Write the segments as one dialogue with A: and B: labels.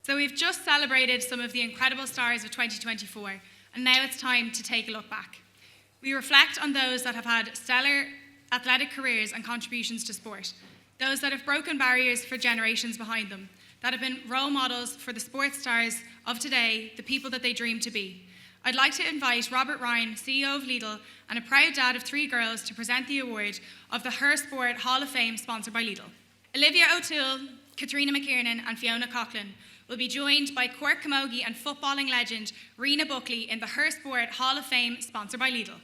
A: So we've just celebrated some of the incredible stars of 2024, and now it's time to take a look back. We reflect on those that have had stellar athletic careers and contributions to sport, those that have broken barriers for generations behind them, that have been role models for the sports stars of today, the people that they dream to be. I'd like to invite Robert Ryan, CEO of Lidl, and a proud dad of 3 girls to present the award of the Her Sport Hall of Fame sponsored by Lidl. Olivia O'Toole, Katrina McKiernan and Fiona Coughlin will be joined by Cork Camogie and footballing legend Rena Buckley in the Her Sport Hall of Fame sponsored by Lidl.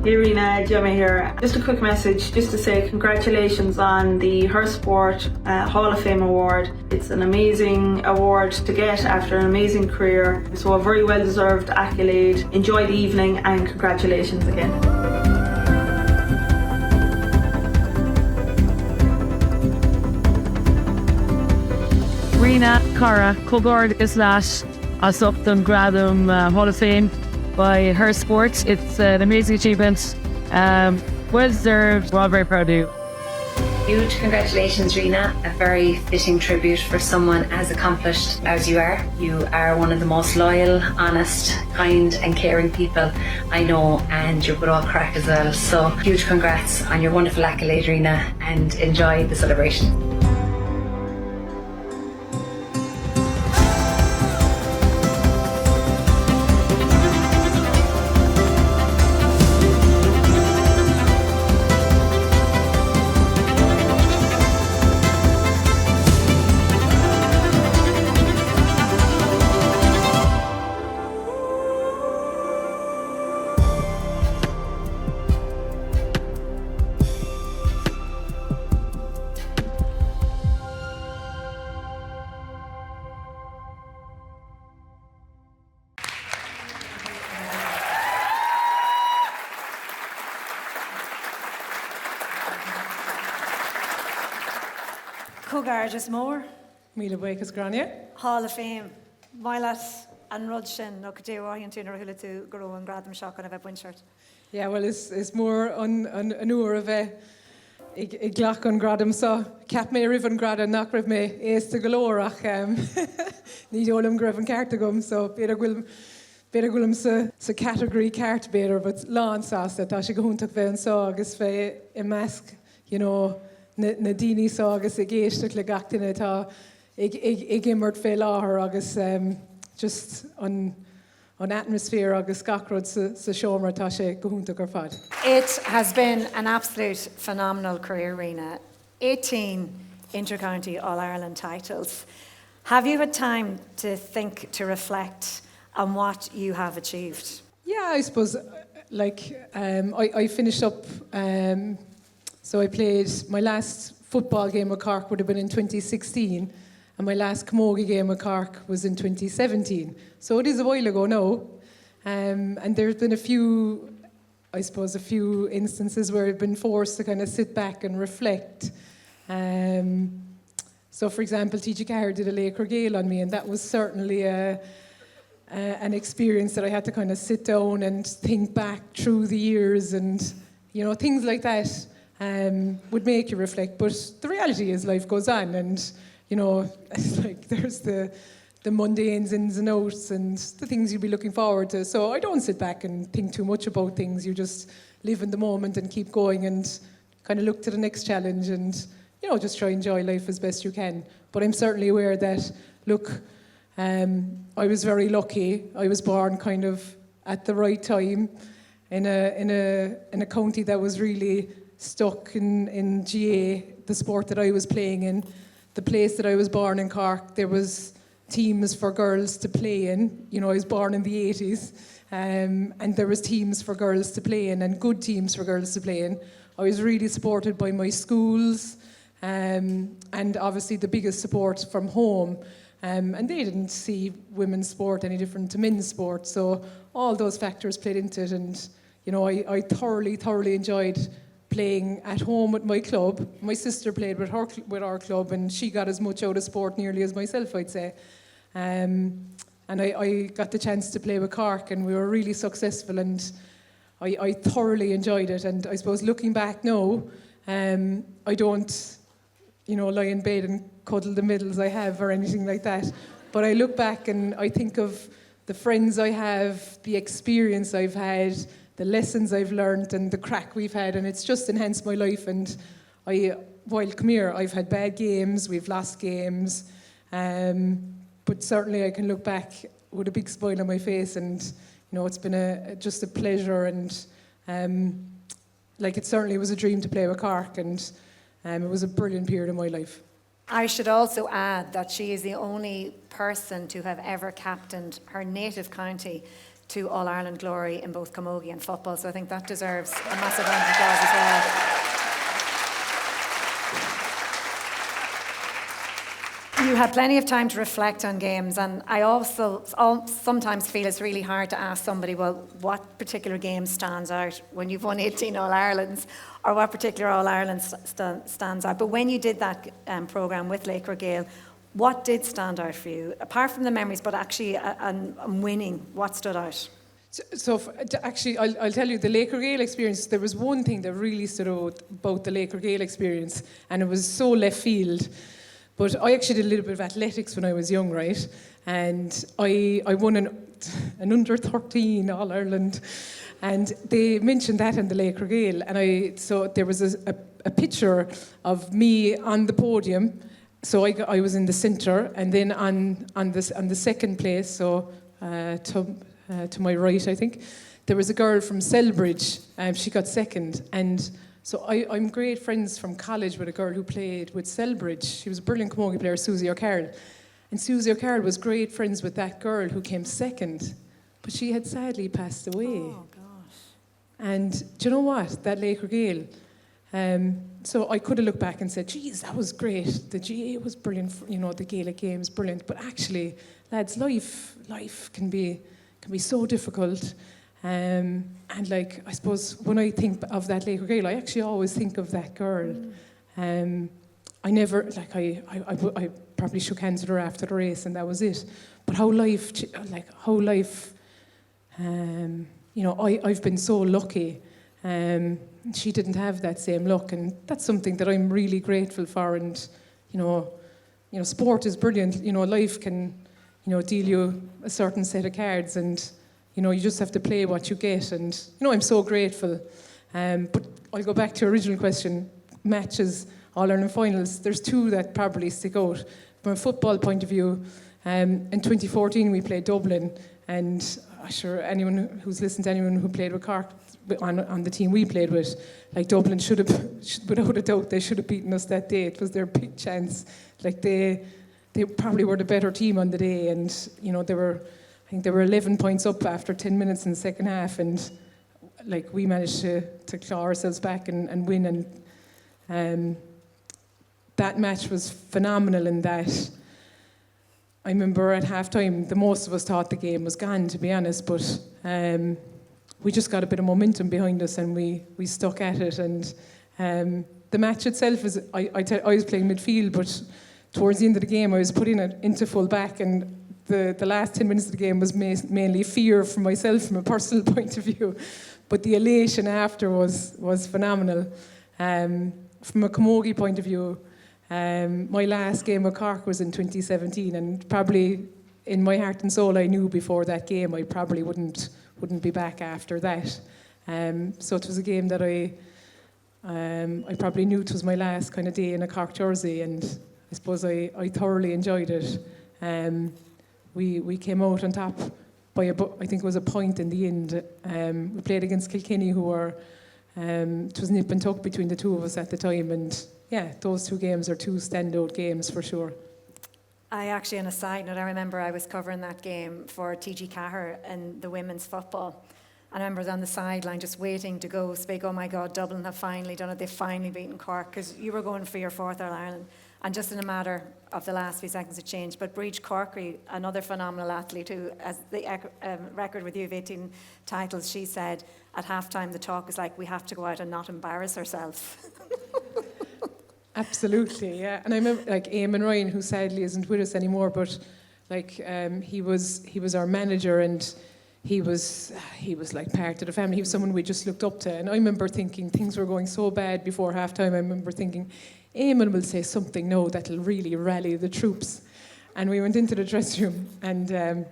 B: Hey Rena, Gemma here. Just a quick message just to say congratulations on the Her Sport Hall of Fame award. It's an amazing award to get after an amazing career, so a very well deserved accolade. Enjoy the evening and congratulations again.
C: Rena Cara Cogard is last as up done Gradam Hall of Fame by Her Sport. It's an amazing achievement. Well deserved. We're all very proud of you.
D: Huge congratulations, Rena. A very fitting tribute for someone as accomplished as you are. You are one of the most loyal, honest, kind and caring people I know, and you're good all crack as well. So huge congrats on your wonderful accolade, Rena, and enjoy the celebration.
E: Cogard mór,
F: Míle buchas grania.
E: Hall of Fame, Milas and Rudson, no Kadewa, Tuna Hillatu, Guru and Gradam Shock on a Winchart.
F: Yeah, well, it's more on an hour of a glach on Gradam, so cap me riven Gradam, knock riv me, ace to galorach, need olum griven cartagum, so better gulum sa category cart better, but lawn sauce that I should go to ve and so agus fe a mask, you know. Na dini so agus géiste le gatain atá ag immert fé láthair agus just an atmosphere agus gacrod sa seomra tá sé go húnta gur fad.
E: It has been an absolute phenomenal career, Rena. 18 inter-county All-Ireland titles. Have you had time to think, to reflect on what you have achieved?
F: Yeah, I suppose, I finished up. So I played, my last football game with Cork would have been in 2016, and my last Camogie game with Cork was in 2017. So it is a while ago now. And there's been a few instances where I've been forced to kind of sit back and reflect. So for example, TG Carr did a Laker Gale on me, and that was certainly an experience that I had to kind of sit down and think back through the years, and you know, things like that. Would make you reflect, but the reality is life goes on, and you know, it's like there's the mundane ins and outs and the things you'll be looking forward to. So I don't sit back and think too much about things. You just live in the moment and keep going and kind of look to the next challenge, and you know, just try and enjoy life as best you can. But I'm certainly aware that, look, I was very lucky. I was born kind of at the right time in a county that was really stuck in GA, the sport that I was playing in. The place that I was born in, Cork, there was teams for girls to play in. You know, I was born in the 80s, and there was teams for girls to play in, and good teams for girls to play in. I was really supported by my schools, and obviously the biggest support from home. And they didn't see women's sport any different to men's sport. So all those factors played into it, and you know, I thoroughly enjoyed playing at home with my club. My sister played with our club, and she got as much out of sport nearly as myself, I'd say. And I got the chance to play with Cork, and we were really successful. And I thoroughly enjoyed it, and I suppose looking back now, I don't, lie in bed and cuddle the medals I have or anything like that. But I look back and I think of the friends I have, the experience I've had, the lessons I've learned, and the crack we've had, and it's just enhanced my life. And while come here, I've had bad games, we've lost games, but certainly I can look back with a big smile on my face, and it's been just a pleasure, and it certainly was a dream to play with Cork, and it was a brilliant period of my life.
E: I should also add that she is the only person to have ever captained her native county to All-Ireland glory in both camogie and football, so I think that deserves a massive round of applause as well. You had plenty of time to reflect on games, and I also sometimes feel it's really hard to ask somebody, well, what particular game stands out when you've won 18 All-Irelands, or what particular All-Ireland stands out. But when you did that programme with Laochra Gael, what did stand out for you? Apart from the memories, but actually winning, what stood out?
F: Actually, I'll tell you, the Laochra Gael experience, there was one thing that really stood out about the Laochra Gael experience, and it was so left field. But I actually did a little bit of athletics when I was young, right? And I won an under 13 All-Ireland. And they mentioned that in the Laochra Gael. And so there was a picture of me on the podium. So I was in the centre, and then on the second place, so to my right, I think, there was a girl from Selbridge. She got second. And so I'm great friends from college with a girl who played with Selbridge. She was a brilliant camogie player, Susie O'Carroll. And Susie O'Carroll was great friends with that girl who came second. But she had sadly passed away.
E: Oh, gosh.
F: And do you know what? That Laochra Gael. So I could have looked back and said, geez, that was great. The GA was brilliant, the Gaelic games, brilliant. But actually, lads, life can be so difficult. And I suppose when I think of that Laochra Gael, I actually always think of that girl. I never, I probably shook hands with her after the race, and that was it. But how life, I've been so lucky. She didn't have that same luck, and that's something that I'm really grateful for. And sport is brilliant. Life can, deal you a certain set of cards, and you just have to play what you get. And I'm so grateful. But I'll go back to your original question. Matches, All-Ireland finals. There's two that probably stick out from a football point of view. In 2014, we played Dublin, and I'm sure anyone who's listened to anyone who played with Cork on the team we played with, Dublin should have, without a doubt, they should have beaten us that day. It was their big chance. They probably were the better team on the day, and I think they were 11 points up after 10 minutes in the second half, and we managed to claw ourselves back and win. And that match was phenomenal in that I remember at half-time, the most of us thought the game was gone, to be honest, but we just got a bit of momentum behind us, and we stuck at it. And the match itself is, I was playing midfield, but towards the end of the game, I was putting it into full back, and the last 10 minutes of the game was mainly fear for myself from a personal point of view, but the elation after was phenomenal. From a camogie point of view, my last game with Cork was in 2017, and probably in my heart and soul I knew before that game I probably wouldn't be back after that. So it was a game that I probably knew it was my last kind of day in a Cork jersey, and I suppose I thoroughly enjoyed it. We came out on top by I think it was a point in the end. We played against Kilkenny, who were it was nip and tuck between the two of us at the time, and yeah, those two games are two standout games for sure.
E: I actually, on a side note, I remember I was covering that game for TG Cahir in the women's football. And I remember I was on the sideline just waiting to go speak, oh my God, Dublin have finally done it, they've finally beaten Cork, because you were going for your fourth All-Ireland. And just in a matter of the last few seconds it changed. But Breach Corkery, another phenomenal athlete who has the record with you of 18 titles, she said at halftime the talk is like, we have to go out and not embarrass ourselves.
F: Absolutely, yeah. And I remember Eamon Ryan, who sadly isn't with us anymore, but he was our manager, and he was like part of the family. He was someone we just looked up to. And I remember thinking things were going so bad before half-time. I remember thinking, Eamon will say something now that'll really rally the troops. And we went into the dressing room, and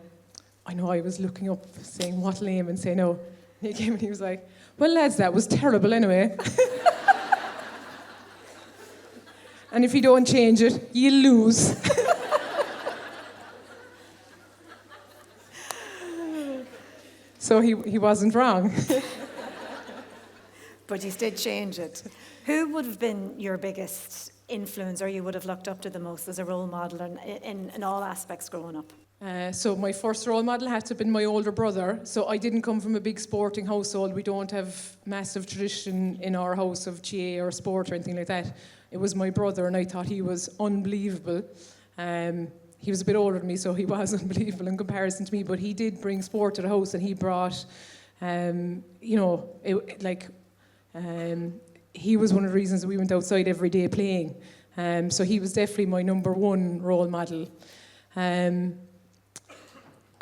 F: I know I was looking up saying, what'll Eamon say now? He came and he was like, well, lads, that was terrible anyway. And if you don't change it, you'll lose. So he wasn't wrong.
E: But you did change it. Who would have been your biggest influence, or you would have looked up to the most as a role model in all aspects growing up?
F: So my first role model had to have been my older brother. So I didn't come from a big sporting household. We don't have massive tradition in our house of GA or sport or anything like that. It was my brother, and I thought he was unbelievable. He was a bit older than me, so he was unbelievable in comparison to me, but he did bring sport to the house, and he brought, he was one of the reasons we went outside every day playing. So he was definitely my number one role model. I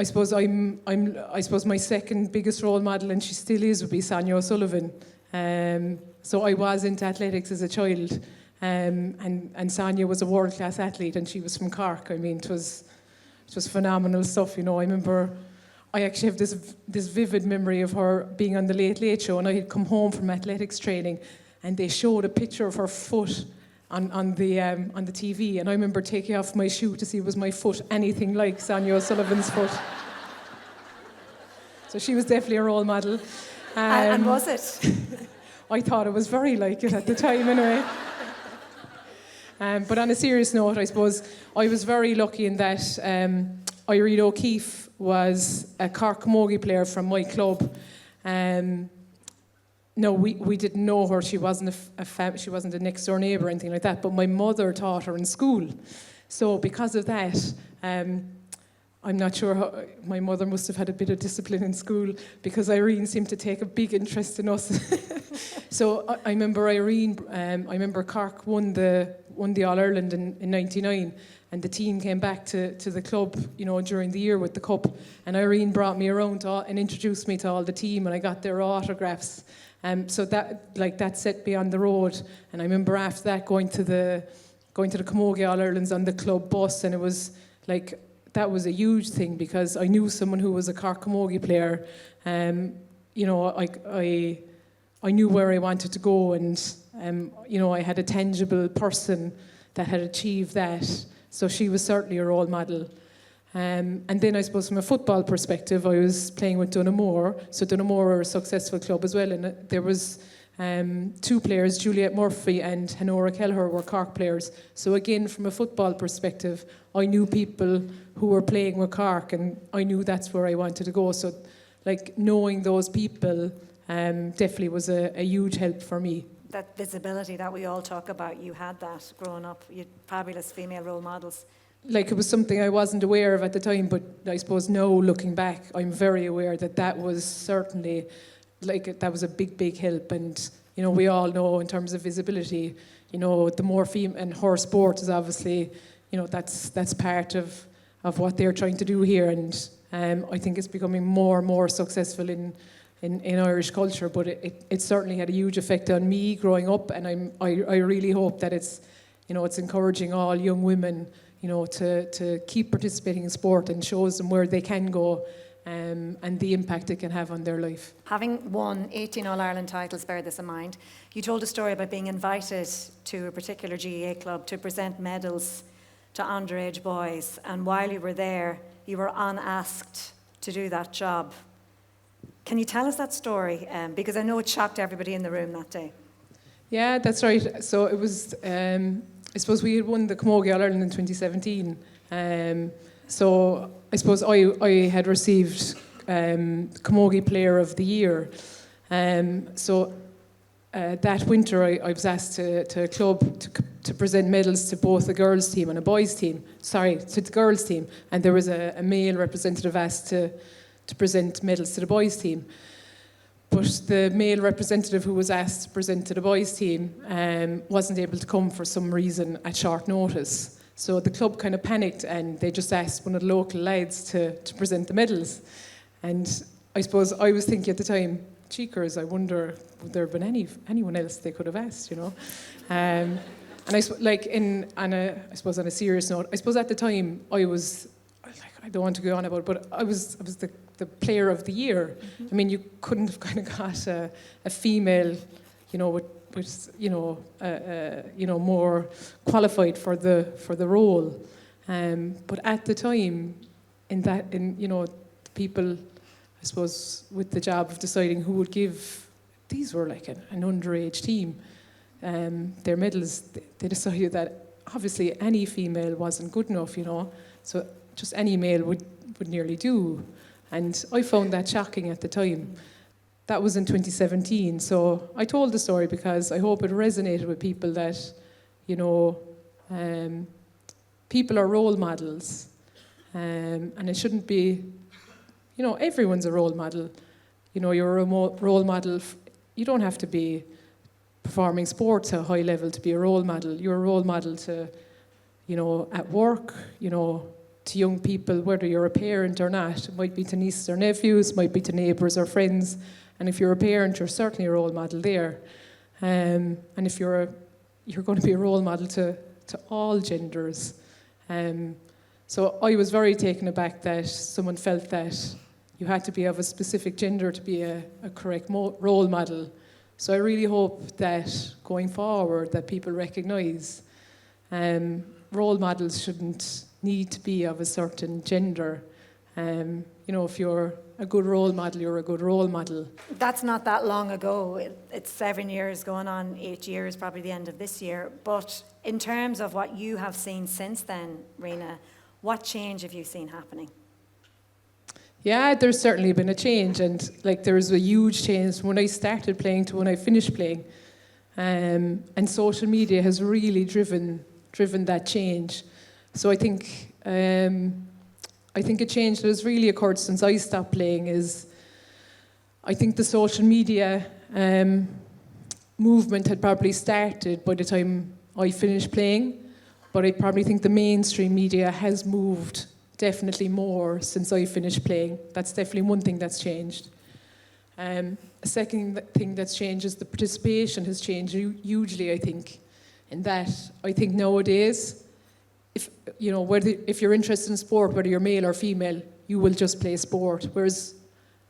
F: suppose my second biggest role model, and she still is, would be Sonia O'Sullivan. So I was into athletics as a child, and Sonia was a world-class athlete, and she was from Cork. I mean, it was phenomenal stuff. I remember I actually have this vivid memory of her being on the Late Late Show, and I had come home from athletics training, and they showed a picture of her foot on the TV, and I remember taking off my shoe to see was my foot anything like Sonia O'Sullivan's foot. So she was definitely a role model.
E: And was it?
F: I thought it was very like it at the time anyway. But on a serious note, I suppose I was very lucky in that Irene O'Keefe was a Cork Camogie player from my club. No, we didn't know her. She wasn't she wasn't a next door neighbour or anything like that. But my mother taught her in school. So because of that, I'm not sure how, my mother must have had a bit of discipline in school, because Irene seemed to take a big interest in us. So I remember Irene. I remember Cork won the All-Ireland in '99, and the team came back to the club, during the year with the cup. And Irene brought me around and introduced me to all the team, and I got their autographs. So that set me on the road. And I remember after that going to the Camogie All-Irelands on the club bus, and it was like, that was a huge thing, because I knew someone who was a Cork Camogie player. I knew where I wanted to go, and I had a tangible person that had achieved that. So she was certainly a role model. And then I suppose from a football perspective, I was playing with Dunamore. So Dunamore are a successful club as well, and there was two players, Juliet Murphy and Honora Kelleher, were Cork players. So again, from a football perspective, I knew people who were playing with Cork, and I knew that's where I wanted to go. So knowing those people definitely was a huge help for me.
E: That visibility that we all talk about, you had that growing up. You had fabulous female role models.
F: It was something I wasn't aware of at the time, but I suppose now, looking back, I'm very aware that was certainly, that was a big, big help. And, we all know in terms of visibility, the more female, and her sport is obviously, that's part of what they're trying to do here. And I think it's becoming more and more successful in Irish culture, but it certainly had a huge effect on me growing up. And I really hope that it's encouraging all young women, to keep participating in sport, and shows them where they can go, and the impact it can have on their life.
E: Having won 18 All-Ireland titles, bear this in mind, you told a story about being invited to a particular GAA club to present medals to underage boys, and while you were there, you were unasked to do that job. Can you tell us that story? Because I know it shocked everybody in the room that day.
F: Yeah, that's right. So it was... I suppose we had won the Camogie All-Ireland in 2017. So I suppose I had received Camogie Player of the Year. So that winter I was asked to a club to present medals to both the girls' team and a boys' team. Sorry, to the girls' team. And there was a male representative asked to present medals to the boys' team. But the male representative who was asked to present to the boys' team wasn't able to come for some reason at short notice. So the club kind of panicked, and they just asked one of the local lads to present the medals. And I suppose I was thinking at the time, cheekers, I wonder would there have been anyone else they could have asked, you know? And I suppose on a serious note, I suppose at the time I was like, I don't want to go on about it, but I was the player of the year. I mean, you couldn't have kind of got a female, you know, with more qualified for the role. But at the time, the people, I suppose, with the job of deciding who would give, these were like an underage team. Their medals, they decided that obviously any female wasn't good enough, you know, so just any male would nearly do. And I found that shocking at the time. That was in 2017, so I told the story because I hope it resonated with people that, you know, people are role models, and it shouldn't be, you know, everyone's a role model. You know, you're a role model. You don't have to be performing sports at a high level to be a role model. You're a role model to, you know, at work, you know, to young people, whether you're a parent or not. It might be to nieces or nephews, might be to neighbours or friends. And if you're a parent, you're certainly a role model there. And if you're going to be a role model to all genders. So I was very taken aback that someone felt that you had to be of a specific gender to be a correct role model. So I really hope that going forward that people recognise role models shouldn't need to be of a certain gender. You know, if you're a good role model, you're a good role model.
E: That's not that long ago. It's 7 years, going on 8 years, probably the end of this year. But in terms of what you have seen since then, Rena, what change have you seen happening?
F: Yeah, there's certainly been a change, and like there's a huge change from when I started playing to when I finished playing. And social media has really driven that change. So I think a change that has really occurred since I stopped playing is, I think the social media movement had probably started by the time I finished playing, but I probably think the mainstream media has moved definitely more since I finished playing. That's definitely one thing that's changed. A second thing that's changed is the participation has changed hugely, I think, in that I think nowadays, if you're interested in sport, whether you're male or female, you will just play sport. Whereas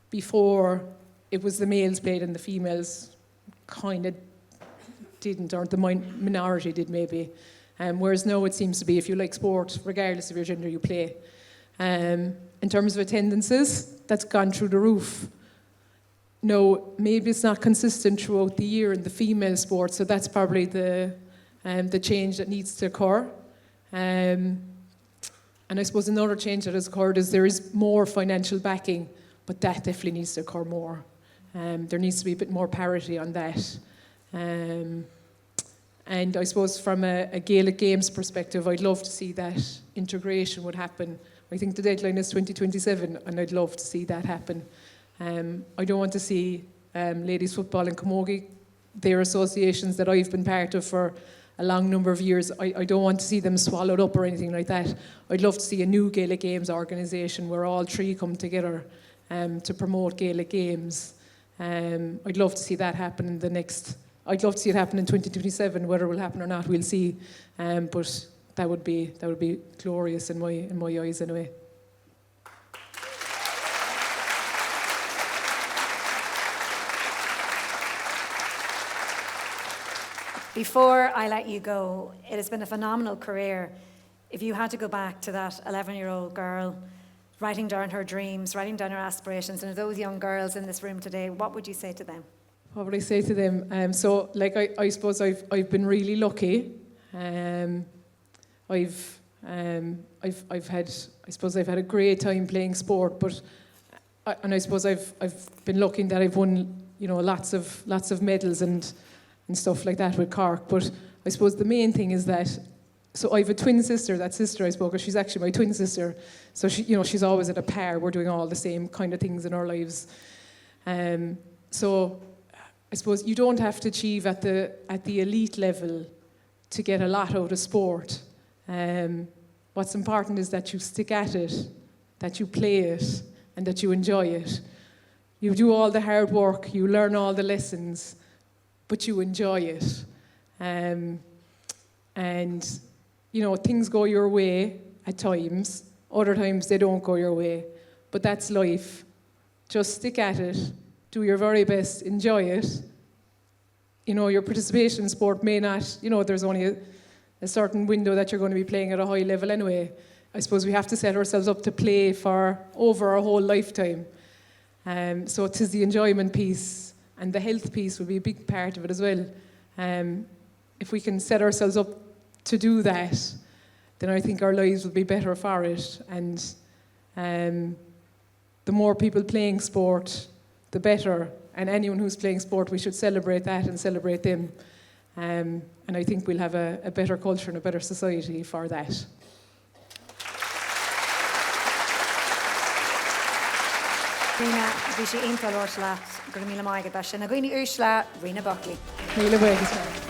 F: before, it was the males played and the females kind of didn't, or the minority did maybe. Whereas now it seems to be, if you like sport, regardless of your gender, you play. In terms of attendances, that's gone through the roof. No, maybe it's not consistent throughout the year in the female sport, so that's probably the change that needs to occur. And I suppose another change that has occurred is there is more financial backing, but that definitely needs to occur more. There needs to be a bit more parity on that. And I suppose from a Gaelic Games perspective, I'd love to see that integration would happen. I think the deadline is 2027, and I'd love to see that happen. I don't want to see ladies football and camogie, their associations that I've been part of for a long number of years, I don't want to see them swallowed up or anything like that. I'd love to see a new Gaelic Games organisation where all three come together to promote Gaelic Games. I'd love to see that happen I'd love to see it happen in 2027. Whether it will happen or not, we'll see. But that would be glorious in my eyes anyway.
E: Before I let you go, it has been a phenomenal career. If you had to go back to that 11-year-old girl, writing down her dreams, writing down her aspirations, and those young girls in this room today, what would you say to them?
F: What would I say to them? I suppose I've been really lucky. I've had a great time playing sport, but I suppose I've been lucky that I've won, you know, lots of medals and stuff like that with Cork. But I suppose the main thing is that, so I have a twin sister. That sister I spoke of, she's actually my twin sister. So she's always at a par. We're doing all the same kind of things in our lives. So I suppose you don't have to achieve at the elite level to get a lot out of sport. What's important is that you stick at it, that you play it, and that you enjoy it. You do all the hard work, you learn all the lessons, but you enjoy it. And, you know, things go your way at times. Other times they don't go your way. But that's life. Just stick at it. Do your very best. Enjoy it. You know, your participation in sport may not, you know, there's only a certain window that you're going to be playing at a high level anyway. I suppose we have to set ourselves up to play for over our whole lifetime. So it is the enjoyment piece, and the health piece will be a big part of it as well. If we can set ourselves up to do that, then I think our lives will be better for it. And the more people playing sport, the better. And anyone who's playing sport, we should celebrate that and celebrate them. And I think we'll have a better culture and a better society for that.
E: Rena, bhí sé intal orsa gur míle maigad sin a gcuoine ús le Rena Buckley.
F: Míle buíochas.